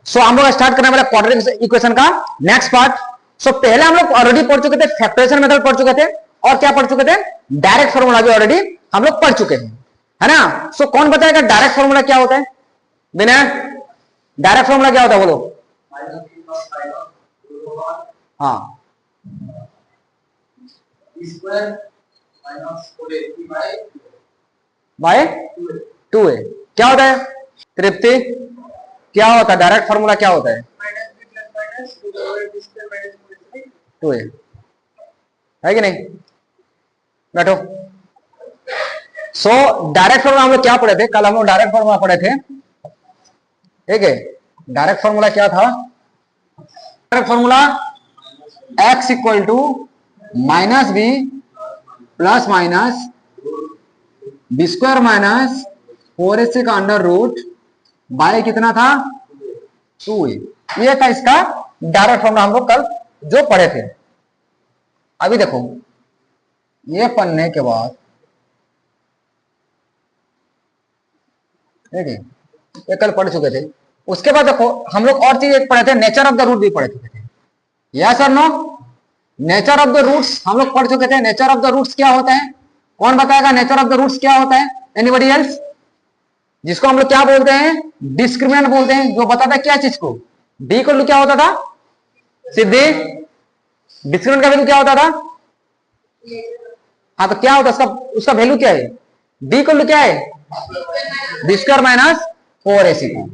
सो हम लोग स्टार्ट करने वाले क्वाड्रेटिक इक्वेशन का नेक्स्ट पार्ट। सो पहले हम लोग ऑलरेडी पढ़ चुके थे, फैक्टराइजेशन मेथड पढ़ चुके थे, और क्या पढ़ चुके थे, डायरेक्ट फॉर्मूला भी ऑलरेडी हम लोग पढ़ चुके हैं, है ना। सो कौन बताएगा डायरेक्ट फॉर्मूला क्या होता है? विनय, डायरेक्ट फॉर्मूला क्या होता है बोलो? हाँ, बाय 2a क्या होता है? तृप्ति, क्या होता है डायरेक्ट फॉर्मूला? क्या होता है? 2a है कि नहीं? बैठो। सो डायरेक्ट फॉर्मूला हम लोग क्या पढ़े थे? कल हम लोग डायरेक्ट फॉर्मूला पढ़े थे, ठीक है। डायरेक्ट फॉर्मूला क्या था? Direct formula x equal to minus B plus minus B square minus 4ac का अंडर रूट बाय कितना था? 2a। ये था इसका डायरेक्ट फॉर्मूला हम लोग कल जो पढ़े थे। अभी देखो, ये पढ़ने के बाद, ठीक है, ये कल पढ़ चुके थे। उसके बाद देखो हम लोग और चीज एक पढ़े थे, नेचर ऑफ द रूट भी पढ़ चुके थे। यस और no? Nature of the roots हम लोग पढ़ चुके थे। नेचर ऑफ द रूट्स क्या होता है? कौन बताएगा नेचर ऑफ द रूट्स क्या होता है? Anybody else? जिसको हम लोग क्या बोलते हैं? डिस्क्रिमिनेंट बोलते हैं। जो बताता है क्या चीज को? डी को क्या होता था? सिद्धि, डिस्क्रिमिनेंट का वैल्यू क्या होता था? हाँ, तो क्या होता है उसका वैल्यू क्या है? डी को क्या है? बी स्क्वायर माइनस 4ac था,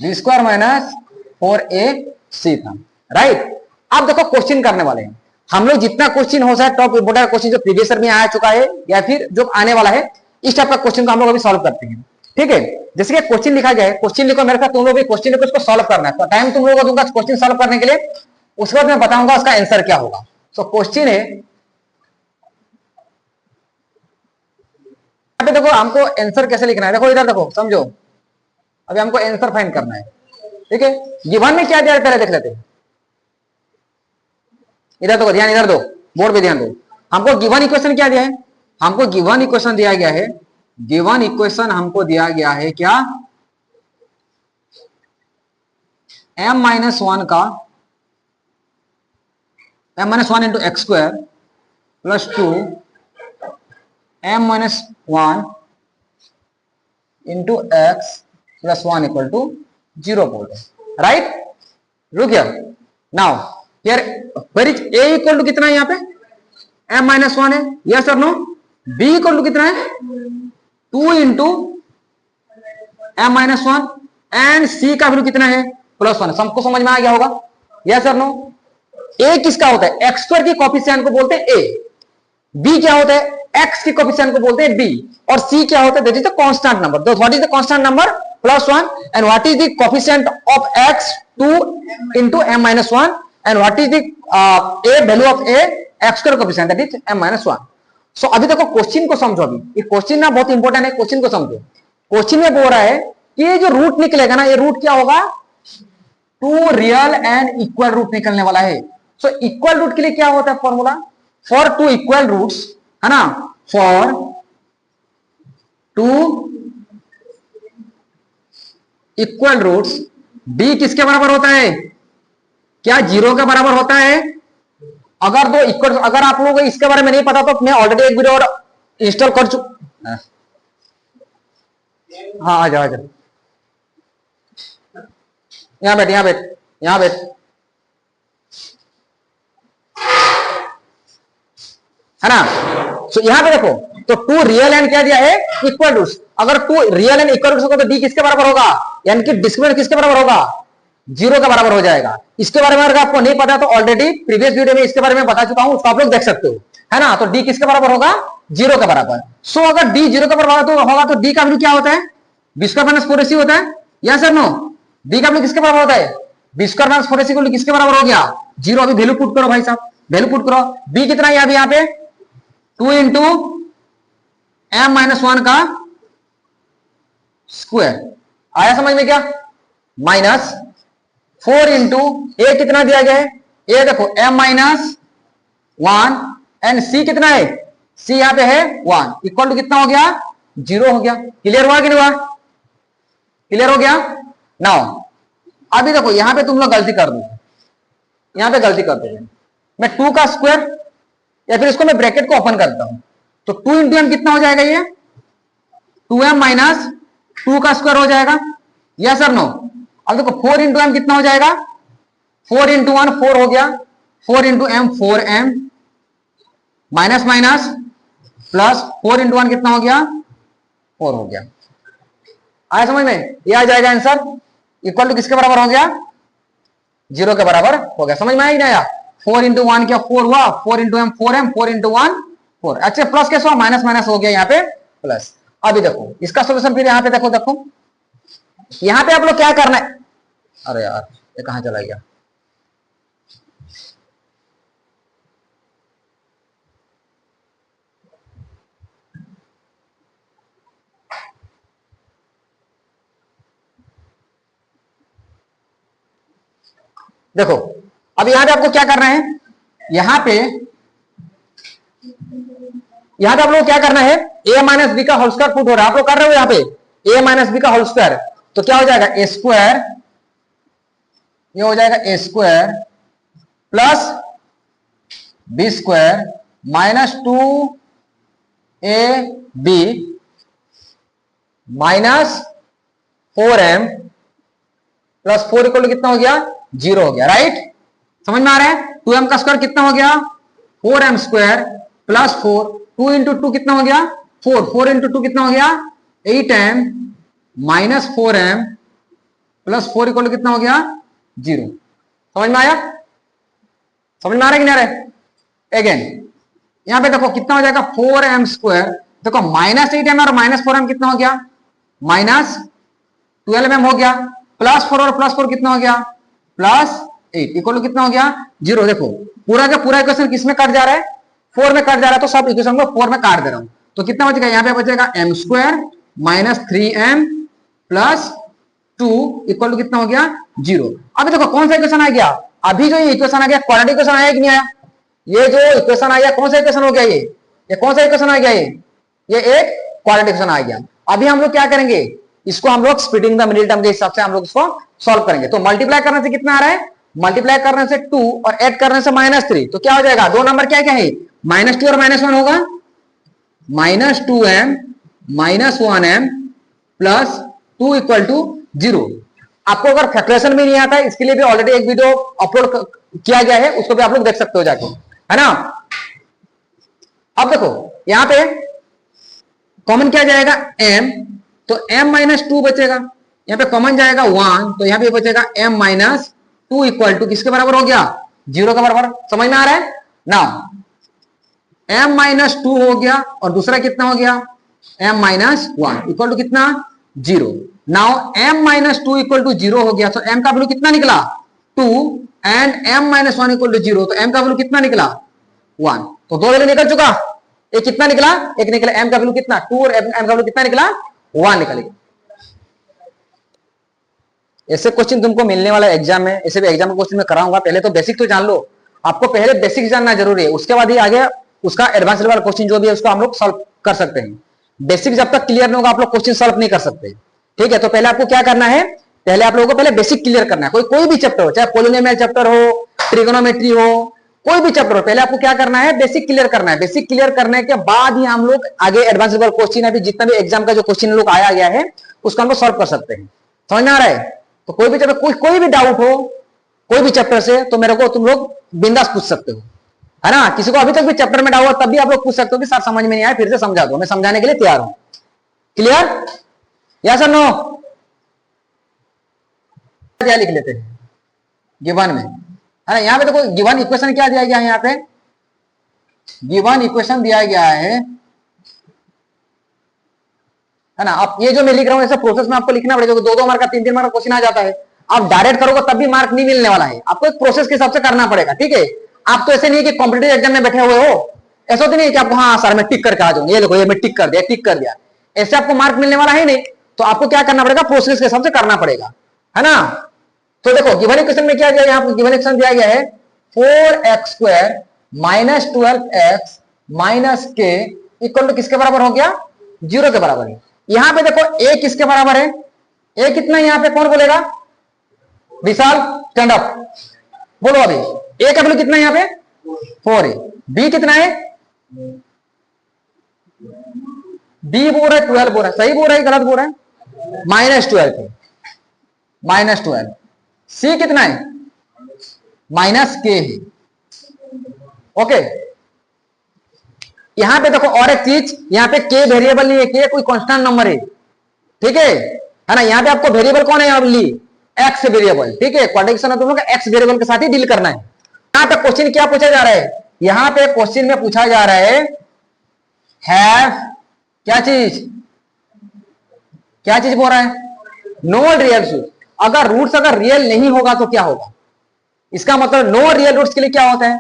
बी स्क्वायर माइनस 4ac था, राइट। अब देखो क्वेश्चन करने वाले हैं हम लोग। जितना क्वेश्चन हो सकता है, टॉप इंपोर्टेंट क्वेश्चन जो प्रीवियस ईयर में आ चुका है या फिर जो आने वाला है, इस टाइप का क्वेश्चन को हम लोग अभी सॉल्व करते हैं, ठीक है। जैसे कि क्वेश्चन लिखा गया है, क्वेश्चन लिखो मेरे साथ, तुम लोग भी क्वेश्चन लिखो, उसको सॉल्व करना है। तो टाइम तुम लोगों को दूंगा क्वेश्चन सॉल्व करने के लिए, उसके बाद मैं बताऊंगा उसका आंसर क्या होगा। सो क्वेश्चन है, देखो हमको आंसर कैसे लिखना है। देखो इधर देखो, समझो, अभी हमको आंसर फाइंड करना है, ठीक है। गिवन में क्या दिया है पहले देख लेते हैं। इधर देखो, ध्यान इधर दो, बोर्ड पे ध्यान दो। हमको गिवन इक्वेशन क्या दिया है? हमको गिवन इक्वेशन दिया गया है, गिवन इक्वेशन हमको दिया गया है क्या? m-1 का m-1 into X square plus 2 m-1 into X plus 1 equal to 0 बोलते हैं, राइट। रुक गया। Now here where is a equal to कितना है? यहाँ पे m-1 है, यस और नो? b इक्वल टू कितना है? 2 इंटू m-1 एंड c का वैल्यू कितना है? +1। सबको समझ में आ गया होगा, यस और नो? a किसका होता है? x स्क्वायर की कोफिशिएंट को बोलते हैं a, b क्या होता है? x की कोफिशिएंट को बोलते हैं b, और c क्या होता है? That is the constant number. What is the constant number? +1। And what is the coefficient of x? 2 into m-1। And what is the a value of a? x square coefficient, that is m-1। सो अभी देखो question को समझो। अभी ये question ना बहुत important है, question को समझो। क्वेश्चन में बोल रहा है कि ये जो रूट निकलेगा ना, ये रूट क्या होगा? 2 रियल एंड इक्वल रूट निकलने वाला है। सो इक्वल रूट के लिए क्या होता है फॉर्मूला? फॉर 2 इक्वल रूट्स, है ना, फॉर 2 इक्वल रूट्स d किसके बराबर होता है? क्या 0 के बराबर होता है? अगर दो इक्वल, अगर आप लोगों को इसके बारे में नहीं पता तो मैं ऑलरेडी एक वीडियो और इंस्टॉल कर चुका। हाँ, आ जाओ आ जाओ, यहां बैठ, यहां बैठ, यहां बैठ, है ना। सो यहां पे देखो, तो 2 रियल एंड क्या दिया है? Equal roots. अगर 2 रियल एंड इक्वल रूट्स होगा तो d किसके बराबर होगा? यानी कि डिस्क्रिमिनेंट किसके बराबर होगा? 0 के बराबर हो जाएगा। इसके बारे में अगर आपको नहीं पता तो ऑलरेडी प्रीवियस वीडियो में इसके बारे में बता चुका हूं, उसको आप लोग देख सकते हो, है ना। तो d किसके बराबर होगा? 0 के बराबर। सो अगर d 0 के बराबर तो होगा तो d का वैल्यू क्या होता है? b स्क्वायर माइनस 4ac होता है, या सर नो? d का वैल्यू किसके बराबर होता है? b स्क्वायर माइनस 4ac को किसके बराबर हो गया? 0। अभी वैल्यू पुट करो भाई साहब, वैल्यू पुट करो। b कितना है अभी यहाँ पे? 2 इंटू m-1 का स्क्वायर, आया समझ में क्या? माइनस 4 इंटू ए कितना दिया गया है? ए देखो m-1 एंड c कितना है? c यहां पे है 1, इक्वल टू कितना हो गया? 0 हो गया। क्लियर हुआ कि नहीं हुआ? क्लियर हो गया? नाउ अभी देखो यहां पे तुम लोग गलती कर दो, यहां पे गलती कर दो, मैं 2 का स्क्वायर या फिर इसको मैं ब्रैकेट को ओपन करता हूं, तो 2 इंटू एम कितना हो जाएगा, ये 2m माइनस 2 का स्क्वायर हो जाएगा, यस और नो। अब देखो 4 इंटू एम कितना हो जाएगा, 4 इंटू 1 4 हो गया, 4 into m 4m minus minus plus 4 into 1 कितना हो गया, 4 हो गया। आया समझ में, ये आ जाएगा आंसर इक्वल टू किसके बराबर हो गया, 0 के बराबर हो गया। समझ में आया नहीं आया, 4 इंटू 1 क्या 4 हुआ, 4 इंटू एम 4m, 4 इंटू 1 4। अच्छा प्लस कैसे हुआ, माइनस माइनस हो गया यहाँ पे प्लस। अभी देखो इसका सोल्यूशन फिर यहाँ पे देखो, देखो यहाँ पे आप लोग क्या करना है, अरे यार ये कहां चला गया, देखो अब यहां पे आपको क्या करना है, यहां पे आप लोग क्या करना है, a माइनस बी का होल स्क्वायर पुट हो रहा है, आप लोग कर रहे हो यहाँ पे a माइनस बी का होल स्क्वायर, तो क्या हो जाएगा ए स्क्वायर, ये हो जाएगा A square plus B square minus 2ab minus 4m plus 4 equal to कितना हो गया, 0 हो गया, राइट। समझ में आ रहा है, 2m का स्क्वायर कितना हो गया, 4m स्क्वायर प्लस 4, 2 इंटू 2 कितना हो गया 4, 4 इंटू 2 कितना हो गया 8m minus 4m plus 4 equal to कितना हो गया 0। समझ में आया, समझ में आ रहा है कि नहीं आ रहा है। अगेन यहां पे देखो कितना हो जाएगा 4m स्क्वायर, देखो माइनस 8m और माइनस 4m कितना हो गया, माइनस 12m हो गया, प्लस 4 और प्लस 4 कितना हो गया प्लस 8 इक्वल टू कितना हो गया 0। देखो पूरा का पूरा इक्वेशन किसमें कट जा रहा है, 4 में कट जा रहा है, तो सब इक्वेशन को 4 में काट दे रहा हूं, तो कितना बचेगा, यहाँ पे बचेगा m square minus 3m plus 2 equal to कितना हो गया 0। अभी देखो कौन सा इक्वेशन आ गया, अभी जो ये इक्वेशन आ गया क्वाड्रेटिक इक्वेशन आया कि नहीं आया, ये जो इक्वेशन आ गया कौन सा इक्वेशन हो गया, ये कौन सा इक्वेशन आ गया, ये एक क्वाड्रेटिक इक्वेशन आ गया। अभी हम लोग क्या करेंगे, इसको हम लोग स्प्लिटिंग द मिडिल टर्म के हिसाब से हम लोग इसको सॉल्व करेंगे। तो मल्टीप्लाई करने से कितना आ रहा है, मल्टीप्लाई करने से 2 और ऐड करने से -3, तो क्या हो जाएगा, दो नंबर क्या क्या है, -2 और -1 होगा, -2m minus 1m plus 2 equal to 0। आपको अगर फैक्टरेशन भी नहीं आता है, इसके लिए भी ऑलरेडी एक वीडियो अपलोड किया गया है, उसको भी आप लोग देख सकते हो जाके, है ना। अब देखो यहां पे कॉमन क्या जाएगा m, तो m माइनस 2 बचेगा, यहां पे कॉमन जाएगा 1, तो यहां पे बचेगा m माइनस 2 इक्वल टू किसके बराबर हो गया 0 के बराबर। समझ में आ रहा है ना, m माइनस 2 हो गया और दूसरा कितना हो गया m माइनस 1 इक्वल टू कितना 0। Now m minus 2 equal to 0 हो गया, तो m का वैल्यू कितना निकला 2 and m minus 1 equal to 0, तो m का वैल्यू कितना निकला 1, तो दो वैल्यू निकल चुका, एक कितना निकला, एक निकला m का वैल्यू कितना 2 और m का वैल्यू कितना निकला 1 निकल गया। ऐसे क्वेश्चन तुमको मिलने वाला एग्जाम में, ऐसे भी एग्जाम का क्वेश्चन मैं कराऊंगा, पहले तो बेसिक तो जान लो, आपको पहले बेसिक जानना जरूरी है, उसके बाद ही आगे उसका एडवांस लेवल क्वेश्चन जो भी है उसको हम लोग सॉल्व कर सकते हैं। बेसिक जब तक क्लियर नहीं होगा आप लोग क्वेश्चन सॉल्व नहीं कर सकते, ठीक है। तो पहले आपको क्या करना है, पहले आप लोगों को पहले बेसिक क्लियर करना है, कोई भी चैप्टर हो, चाहे पोलिनोमियल चैप्टर हो, ट्रिगोनोमेट्री हो, कोई भी चैप्टर हो, पहले आपको क्या करना है बेसिक क्लियर करना है। बेसिक क्लियर करने के बाद ही हम लोग आगे एडवांस लेवल क्वेश्चन अभी जितना भी एग्जाम का जो क्वेश्चन लोग आया गया है उसको हम लोग सॉल्व कर सकते हैं। समझ में आ रहा है, तो कोई भी चैप्टर कोई भी डाउट हो कोई भी चैप्टर से, तो मेरे को तुम लोग बिंदास पूछ सकते हो, है ना। किसी को अभी तक भी चैप्टर में डाउट तब भी आप लोग पूछ सकते हो कि सर समझ में नहीं आया, फिर से समझा दो, मैं समझाने के लिए तैयार हूं। क्लियर, यस और नो। क्या लिख लेते हैं गिवन में, है ना। यहां पे देखो गिवन इक्वेशन क्या दिया गया है, यहां पे गिवन इक्वेशन दिया गया है ना। अब ये जो मैं लिख रहा हूं ऐसे प्रोसेस में आपको लिखना पड़ेगा, 2-2 मार्क का 3-3 मार्क का क्वेश्चन आ जाता है, आप डायरेक्ट करोगे तब भी मार्क नहीं मिलने वाला है, आपको एक प्रोसेस के हिसाब से करना पड़ेगा, ठीक है। आप तो ऐसे नहीं है कि कॉम्पिटिटिव एग्जाम में बैठे हुए हो, ऐसा तो नहीं है कि आपको हाँ सर मैं टिक करके आ जाऊंगा, ये देखो ये मैं टिक कर दिया, टिक कर दिया, ऐसे आपको मार्क मिलने वाला है नहीं। तो आपको क्या करना पड़ेगा, प्रोसेस के हिसाब से करना पड़ेगा, है ना। तो देखो गिवन इक्वेशन में क्या दिया, यहाँ पर गिवन इक्वेशन दिया गया है 4x² minus 12x minus k equal to किसके बराबर हो गया 0 के बराबर है। यहां पे देखो a किसके बराबर है, a कितना है यहाँ पे कौन बोलेगा, विशाल स्टैंड अप, बोलो अभी ए का वैल्यू कितना है यहाँ पे 4 है, बी कितना है, बी बोल रहा है 12 बोल रहा है, सही बोल रहा है गलत बोल रहा है, -12 है, -12, सी कितना है -k है। ओके, यहां पे देखो और एक चीज, यहां पे k वेरिएबल नहीं है, k कोई कांस्टेंट नंबर है, ठीक है ना। यहां पे आपको वेरिएबल कौन है, ओनली x वेरिएबल, ठीक है। क्वाड्रेटिक में तुम लोग x वेरिएबल के साथ ही डील करना है। यहां पे क्वेश्चन क्या पूछा जा रहा है, यहां पे क्वेश्चन में पूछा जा रहा है हैव क्या चीज बोल रहा है, नो रियल रूट। अगर रूट्स अगर रियल नहीं होगा तो क्या होगा, इसका मतलब नो रियल रूट्स के लिए क्या होता है,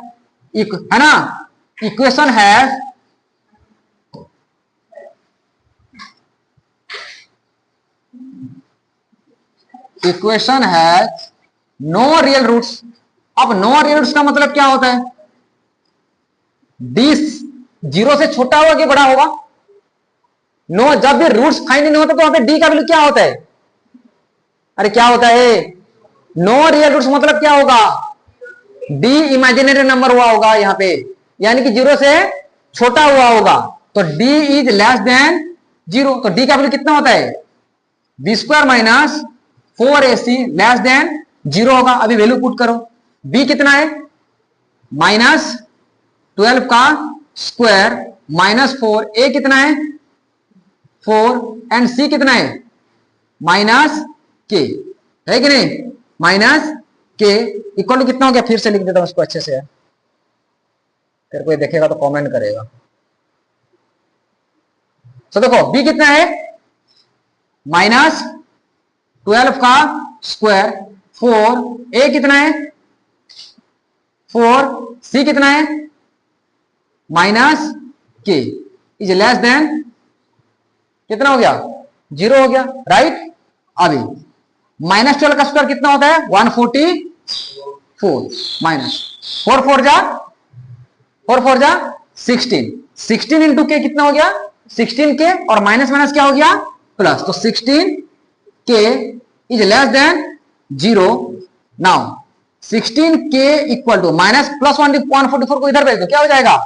है ना, इक्वेशन है नो रियल रूट्स। अब नो रियल रूट्स का मतलब क्या होता है, डी 0 से छोटा होगा कि बड़ा होगा, नो, जब भी रूट्स फाइंड नहीं होता तो वहां पे डी का वैल्यू क्या होता है, अरे क्या होता है, नो रियल रूट्स मतलब क्या होगा, डी इमेजिनरी नंबर हुआ होगा यहाँ पे, यानी कि 0 से छोटा हुआ होगा, तो डी इज लेस देन 0, तो डी का वैल्यू कितना होता है b² - 4ac लेस देन 0 होगा। अभी वैल्यू पुट करो, b कितना है -12 का स्क्वायर -4, a कितना है 4 एंड c कितना है -k, है कि नहीं, -k इक्वल टू कितना हो गया, फिर से लिख देता हूं उसको अच्छे से, फिर कोई देखेगा तो कमेंट करेगा। तो देखो b कितना है -12 का स्क्वायर 4, a कितना है 4, c कितना है -k इज लेस देन कितना हो गया 0 हो गया, राइट। अभी -12 का स्क्वायर कितना होता है 144, -4 4 जा 16 इंटू के कितना हो गया 16k, और माइनस माइनस क्या हो गया प्लस, तो 16k इज लेस देन 0। नाउ 16k इक्वल टू -+144 को इधर भेज दो, क्या हो जाएगा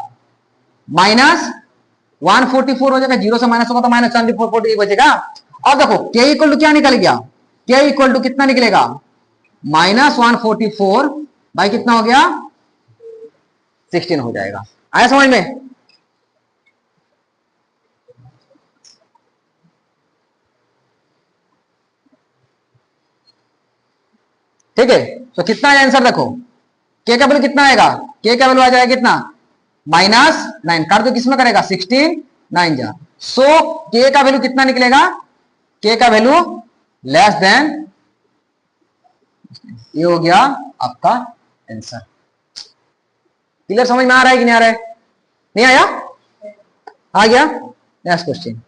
-144 हो जाएगा, 0 से माइनस होगा तो -144 बचेगा। अब देखो k इक्वल टू क्या निकल गया, k इक्वल टू कितना निकलेगा -144 भाई कितना हो गया 16 हो जाएगा। आया समझ में, ठीक है। तो कितना है आंसर देखो, k का वैल्यू कितना आएगा, k का वैल्यू आ जाएगा कितना -9, काट दो किसमें करेगा 16 9 जा, सो k का वैल्यू कितना निकलेगा, k का वैल्यू लेस देन, ये हो गया आपका आंसर। क्लियर, समझ में आ रहा है कि नहीं आ रहा है, नहीं आया, आ गया। Next question,